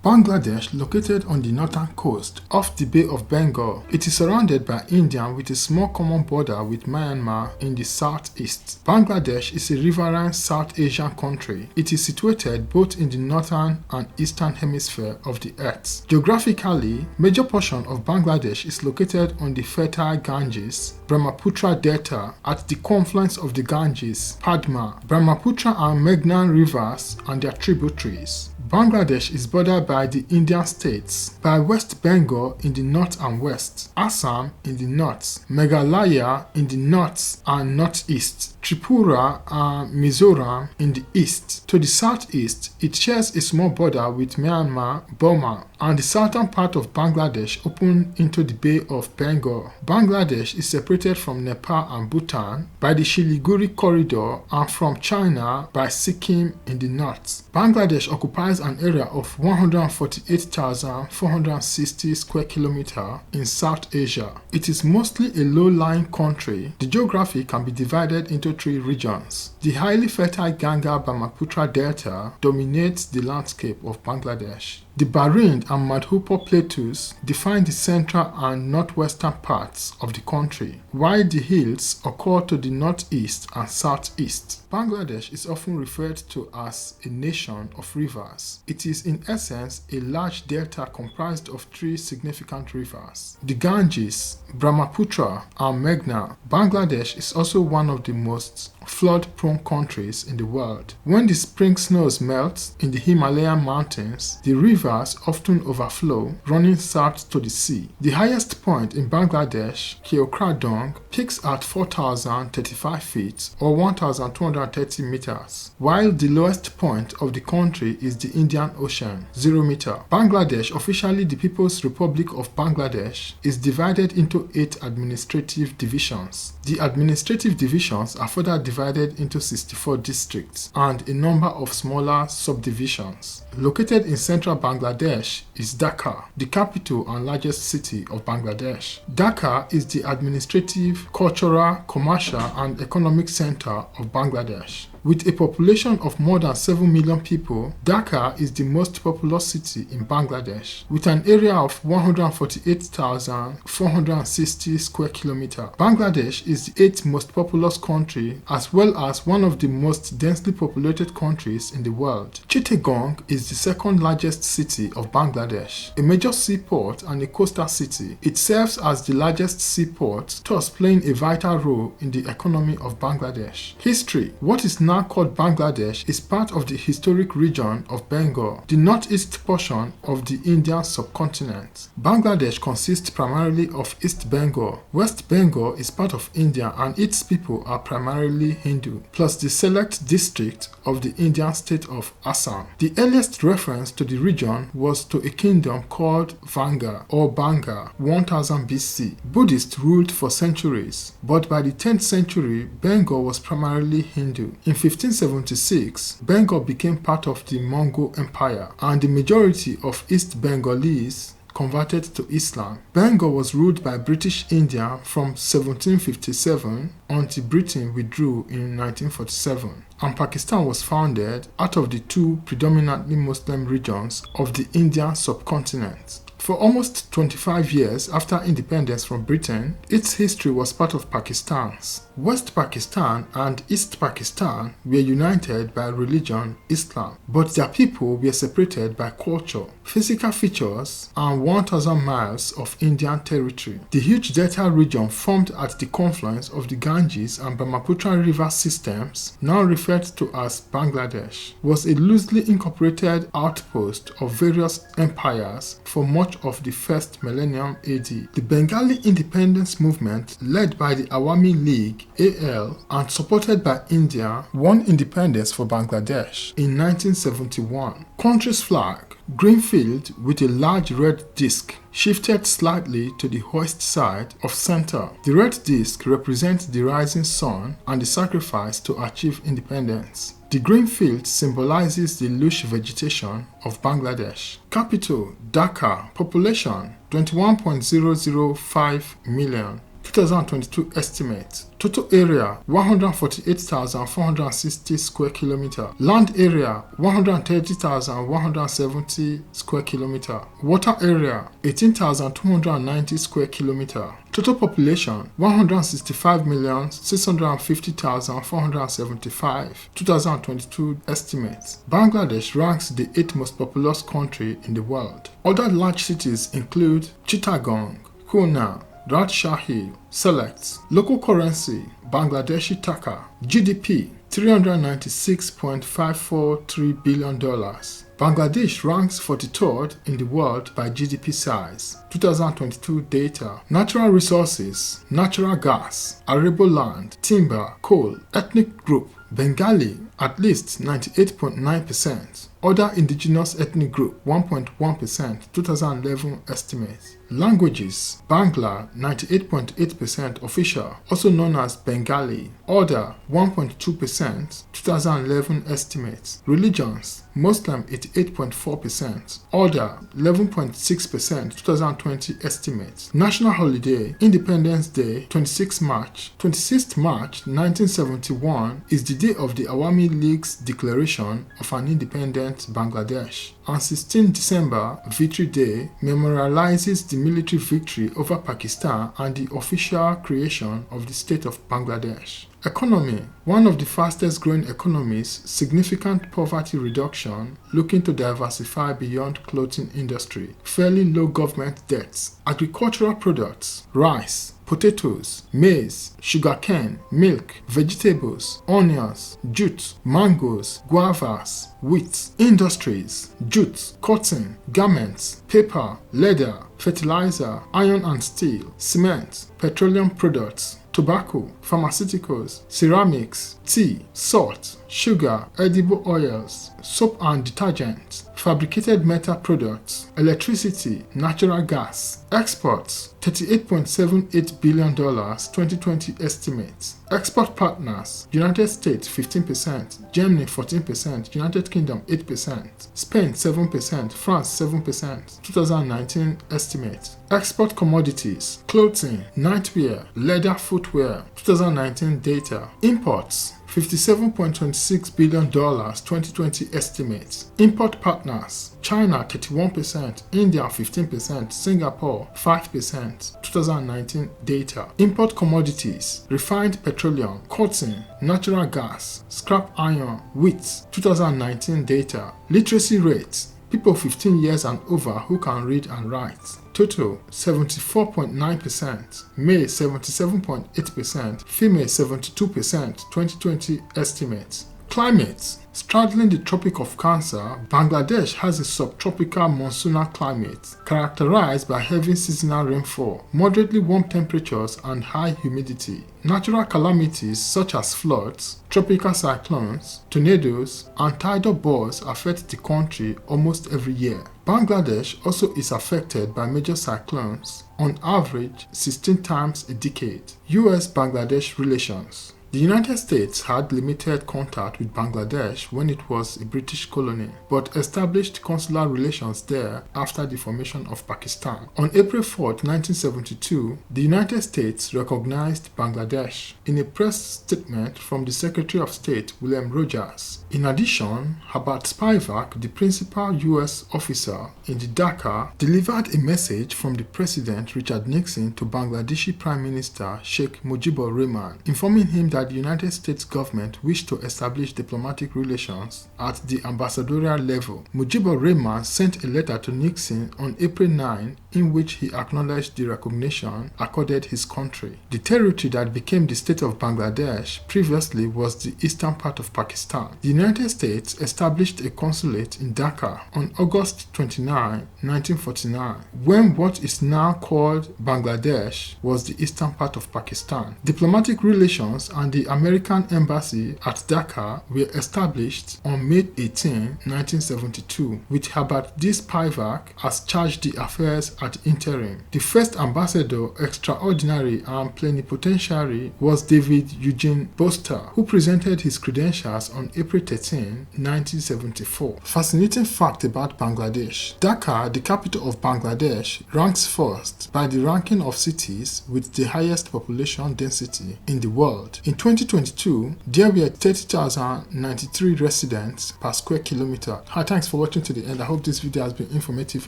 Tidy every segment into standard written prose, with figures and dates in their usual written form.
Bangladesh, located on the northern coast off the Bay of Bengal, it is surrounded by India with a small common border with Myanmar in the southeast. Bangladesh is a riverine South Asian country. It is situated both in the northern and eastern hemisphere of the earth. Geographically, major portion of Bangladesh is located on the fertile Ganges, Brahmaputra Delta at the confluence of the Ganges, Padma, Brahmaputra and Meghna rivers and their tributaries. Bangladesh is bordered by the Indian states, by West Bengal in the north and west, Assam in the north, Meghalaya in the north and northeast, Tripura and Mizoram in the east. To the southeast, it shares a small border with Myanmar, Burma, and the southern part of Bangladesh open into the Bay of Bengal. Bangladesh is separated from Nepal and Bhutan by the Siliguri corridor and from China by Sikkim in the north. Bangladesh occupies an area of 148,460 square kilometers in South Asia. It is mostly a low-lying country. The geography can be divided into three regions. The highly fertile Ganga-Brahmaputra Delta dominates the landscape of Bangladesh. The Barind and Madhupur plateaus define the central and northwestern parts of the country, while the hills occur to the northeast and southeast. Bangladesh is often referred to as a nation of rivers. It is in essence a large delta comprised of three significant rivers: the Ganges, Brahmaputra, and Meghna. Bangladesh is also one of the most flood-prone countries in the world. When the spring snows melt in the Himalayan mountains, the rivers often overflow, running south to the sea. The highest point in Bangladesh, Keokradong, peaks at 4,035 feet or 1,230 meters, while the lowest point of the country is the Indian Ocean, 0 meter. Bangladesh, officially the People's Republic of Bangladesh, is divided into 8 administrative divisions. The administrative divisions are further divided into 64 districts and a number of smaller subdivisions. Located in central Bangladesh is Dhaka, the capital and largest city of Bangladesh. Dhaka is the administrative, cultural, commercial, and economic center of Bangladesh. With a population of more than 7 million people, Dhaka is the most populous city in Bangladesh, with an area of 148,460 square kilometers. Bangladesh is the 8th most populous country, as well as one of the most densely populated countries in the world. Chittagong is the second largest city of Bangladesh, a major seaport and a coastal city. It serves as the largest seaport, thus playing a vital role in the economy of Bangladesh. History. What is now called Bangladesh is part of the historic region of Bengal, the northeast portion of the Indian subcontinent. Bangladesh consists primarily of East Bengal. West Bengal is part of India and its people are primarily Hindu, plus the select district of the Indian state of Assam. The earliest reference to the region was to a kingdom called Vanga or Banga, 1000 BC. Buddhists ruled for centuries, but by the 10th century, Bengal was primarily Hindu. In 1576, Bengal became part of the Mongol Empire, and the majority of East Bengalese converted to Islam. Bengal was ruled by British India from 1757 until Britain withdrew in 1947, and Pakistan was founded out of the two predominantly Muslim regions of the Indian subcontinent. For almost 25 years after independence from Britain, its history was part of Pakistan's. West Pakistan and East Pakistan were united by religion, Islam, but their people were separated by culture, physical features, and 1,000 miles of Indian territory. The huge delta region formed at the confluence of the Ganges and Brahmaputra river systems, now referred to as Bangladesh, was a loosely incorporated outpost of various empires for much of the first millennium AD. The Bengali independence movement, led by the Awami League AL and supported by India, won independence for Bangladesh in 1971. Country's flag, green field with a large red disc, shifted slightly to the west side of center. The red disc represents the rising sun and the sacrifice to achieve independence. The green field symbolizes the lush vegetation of Bangladesh. Capital, Dhaka. Population, 21.005 million. 2022 estimate. Total area 148,460 square kilometer. Land area 130,170 square kilometer. Water area 18,290 square kilometer. Total population 165,650,475. 2022 estimates. Bangladesh ranks the 8th most populous country in the world. Other large cities include Chittagong, Khulna, Rajshahi. Select. Local currency Bangladeshi Taka. GDP $396.543 billion. Bangladesh ranks 43rd in the world by GDP size. 2022 data. Natural resources: natural gas, arable land, timber, coal. Ethnic group Bengali at least 98.9%. Other indigenous ethnic group 1.1%. 2011 estimates. Languages: Bangla 98.8% official, also known as Bengali. Other 1.2%. 2011 estimates. Religions: Muslim 88.4%. Other 11.6%. 2020 estimates. National holiday: Independence Day 26 March. 26th March 1971 is the day of the Awami League's declaration of an independent Bangladesh, and 16 December, Victory Day, memorializes the military victory over Pakistan and the official creation of the state of Bangladesh. Economy: one of the fastest growing economies, significant poverty reduction, looking to diversify beyond clothing industry, fairly low government debts. Agricultural products: rice, potatoes, maize, sugarcane, milk, vegetables, onions, jute, mangoes, guavas, wheat. Industries: jute, cotton, garments, paper, leather, fertilizer, iron and steel, cement, petroleum products, tobacco, pharmaceuticals, ceramics, tea, salt, sugar, edible oils, soap and detergents, fabricated metal products, electricity, natural gas. Exports: $38.78 billion. 2020 estimates. Export partners: United States 15%, Germany 14%, United Kingdom 8%, Spain 7%, France 7%. 2019 estimates. Export commodities: clothing, nightwear, leather footwear. 2019 data. Imports: $57.26 billion. 2020 estimates. Import partners: China 31%, India 15%, Singapore 5%. 2019 data. Import commodities: refined petroleum, cotton, natural gas, scrap iron, wheat. 2019 data. Literacy rates: people 15 years and over who can read and write. Total 74.9%, male 77.8%, female 72%. 2020 estimates. Climate: straddling the Tropic of Cancer, Bangladesh has a subtropical monsoonal climate characterized by heavy seasonal rainfall, moderately warm temperatures, and high humidity. Natural calamities such as floods, tropical cyclones, tornadoes, and tidal bores affect the country almost every year. Bangladesh also is affected by major cyclones, on average 16 times a decade. U.S.-Bangladesh relations: the United States had limited contact with Bangladesh when it was a British colony, but established consular relations there after the formation of Pakistan. On April 4, 1972, the United States recognized Bangladesh in a press statement from the Secretary of State, William Rogers. In addition, Herbert Spivak, the principal U.S. officer in the Dhaka, delivered a message from the President Richard Nixon to Bangladeshi Prime Minister Sheikh Mujibur Rahman, informing him that the United States government wished to establish diplomatic relations at the ambassadorial level. Mujibur Rahman sent a letter to Nixon on April 9 in which he acknowledged the recognition accorded his country. The territory that became the state of Bangladesh previously was the eastern part of Pakistan. The United States established a consulate in Dhaka on August 29, 1949, when what is now called Bangladesh was the eastern part of Pakistan. Diplomatic relations and and the American Embassy at Dhaka were established on May 18, 1972, with Herbert D. Spivak as charge d'affaires at interim. The first ambassador extraordinary and plenipotentiary was David Eugene Boster, who presented his credentials on April 13, 1974. Fascinating fact about Bangladesh. Dhaka, the capital of Bangladesh, ranks first by the ranking of cities with the highest population density in the world. In 2022, there were 30,093 residents per square kilometer. Hi, thanks for watching to the end. I hope this video has been informative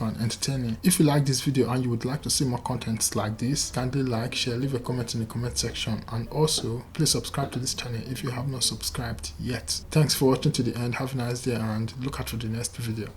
and entertaining. If you like this video and you would like to see more contents like this, kindly like, share, leave a comment in the comment section, and also please subscribe to this channel if you have not subscribed yet. Thanks for watching to the end. Have a nice day and look out for the next video.